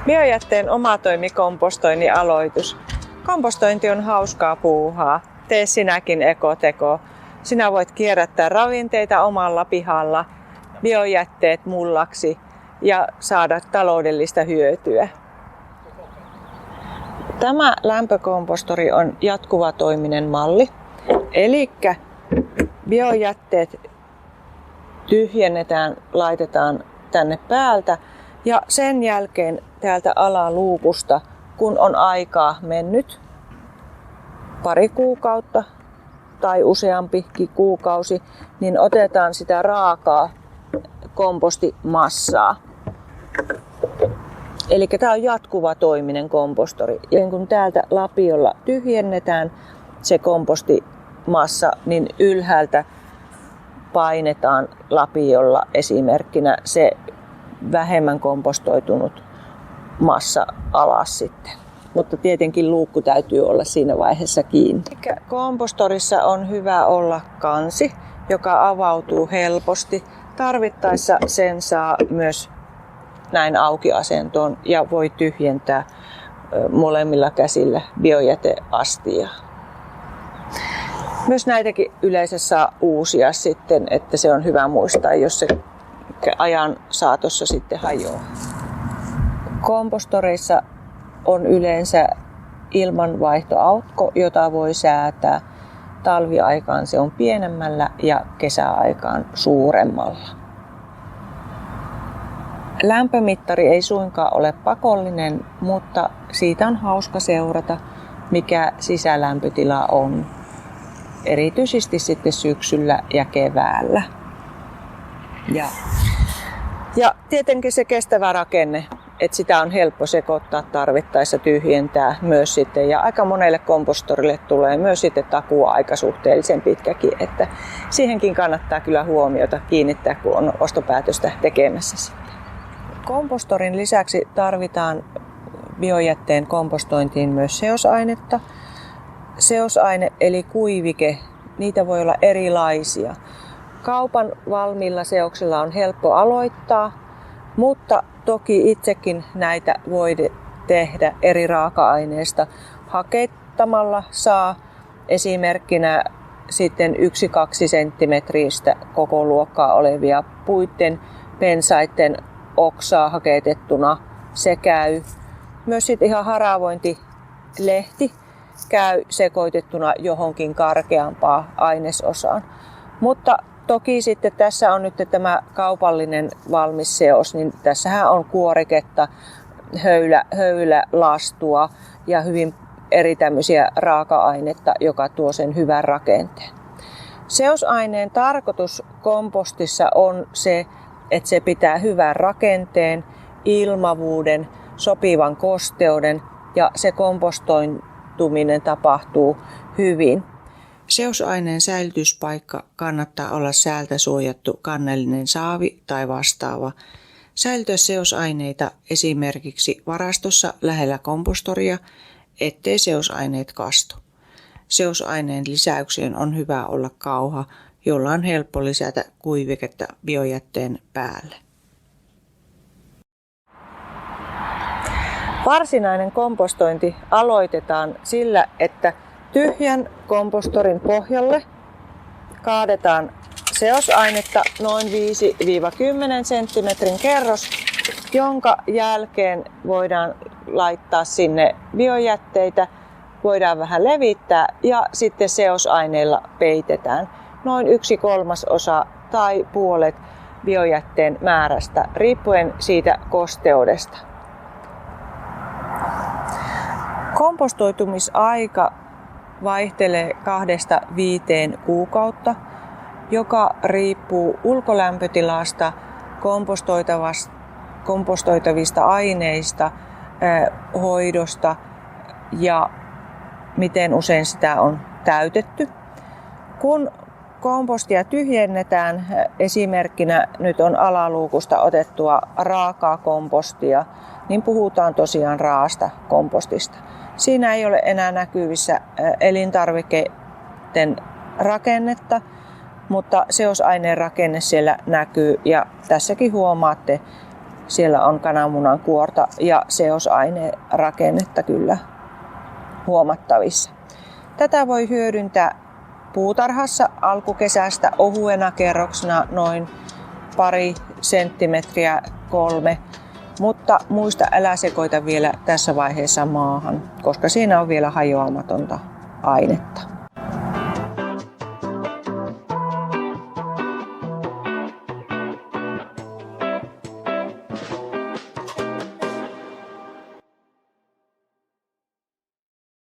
Biojätteen omatoimikompostoinnin aloitus. Kompostointi on hauskaa puuhaa. Tee sinäkin ekoteko. Sinä voit kierrättää ravinteita omalla pihalla, biojätteet mullaksi ja saada taloudellista hyötyä. Tämä lämpökompostori on jatkuvatoiminen malli. Eli biojätteet tyhjennetään, laitetaan tänne päältä ja sen jälkeen täältä alaluukusta, kun on aikaa mennyt pari kuukautta tai useampikin kuukausi, niin otetaan sitä raakaa kompostimassaa. Eli tämä on jatkuvatoiminen kompostori. Ja kun täältä lapiolla tyhjennetään se kompostimassa, niin ylhäältä painetaan lapiolla esimerkkinä se vähemmän kompostoitunut massa alas sitten. Mutta tietenkin luukku täytyy olla siinä vaiheessa kiinni. Kompostorissa on hyvä olla kansi, joka avautuu helposti. Tarvittaessa sen saa myös näin auki asentoon ja voi tyhjentää molemmilla käsillä biojäteastiaa. Myös näitäkin yleensä saa uusia sitten, että se on hyvä muistaa, jos se ajan saatossa sitten hajoaa. Kompostoreissa on yleensä ilmanvaihtoaukko, jota voi säätää. Talviaikaan se on pienemmällä ja kesäaikaan suuremmalla. Lämpömittari ei suinkaan ole pakollinen, mutta siitä on hauska seurata, mikä sisälämpötila on. Erityisesti sitten syksyllä ja keväällä. Ja tietenkin se kestävä rakenne, että sitä on helppo sekoittaa tarvittaessa, tyhjentää myös sitten. Ja aika monelle kompostorille tulee myös sitten takuaika suhteellisen pitkäkin, että siihenkin kannattaa kyllä huomiota kiinnittää, kun on ostopäätöstä tekemässä sitten. Kompostorin lisäksi tarvitaan biojätteen kompostointiin myös seosainetta. Seosaine eli kuivike, niitä voi olla erilaisia. Kaupan valmiilla seoksilla on helppo aloittaa, mutta toki itsekin näitä voi tehdä eri raaka-aineista. Hakettamalla saa esimerkkinä sitten 1-2 senttimetristä koko luokkaa olevia puitten, pensaitten oksaa haketettuna. Se käy. Myös sitten ihan haravointilehti käy sekoitettuna johonkin karkeampaan ainesosaan. Mutta toki sitten tässä on nyt tämä kaupallinen valmis seos, niin tässähän on kuoriketta, höylälastua ja hyvin eri tämmöisiä raaka-ainetta, joka tuo sen hyvän rakenteen. Seosaineen tarkoitus kompostissa on se, että se pitää hyvän rakenteen, ilmavuuden, sopivan kosteuden ja se kompostoituminen tapahtuu hyvin. Seosaineen säilytyspaikka kannattaa olla säältä suojattu kannellinen saavi tai vastaava. Säilytä seosaineita esimerkiksi varastossa lähellä kompostoria, ettei seosaineet kastu. Seosaineen lisäykseen on hyvä olla kauha, jolla on helppo lisätä kuiviketta biojätteen päälle. Varsinainen kompostointi aloitetaan sillä, että tyhjän kompostorin pohjalle kaadetaan seosainetta noin 5-10 cm kerros, jonka jälkeen voidaan laittaa sinne biojätteitä, voidaan vähän levittää ja sitten seosaineilla peitetään noin 1/3 tai puolet biojätteen määrästä riippuen siitä kosteudesta. Kompostoitumisaika vaihtelee 2-5 kuukautta, joka riippuu ulkolämpötilasta, kompostoitavista aineista, hoidosta ja miten usein sitä on täytetty. Kun kompostia tyhjennetään, esimerkkinä nyt on alaluukusta otettua raakaa kompostia, niin puhutaan tosiaan raasta kompostista. Siinä ei ole enää näkyvissä elintarvikkeiden rakennetta, mutta seosaineen rakenne siellä näkyy ja tässäkin huomaatte Siellä on kananmunan kuorta ja seosainerakennetta kyllä huomattavissa. Tätä voi hyödyntää puutarhassa alkukesästä ohuena kerroksena noin 2 senttimetriä 3, mutta muista älä sekoita vielä tässä vaiheessa maahan, koska siinä on vielä hajoamatonta ainetta.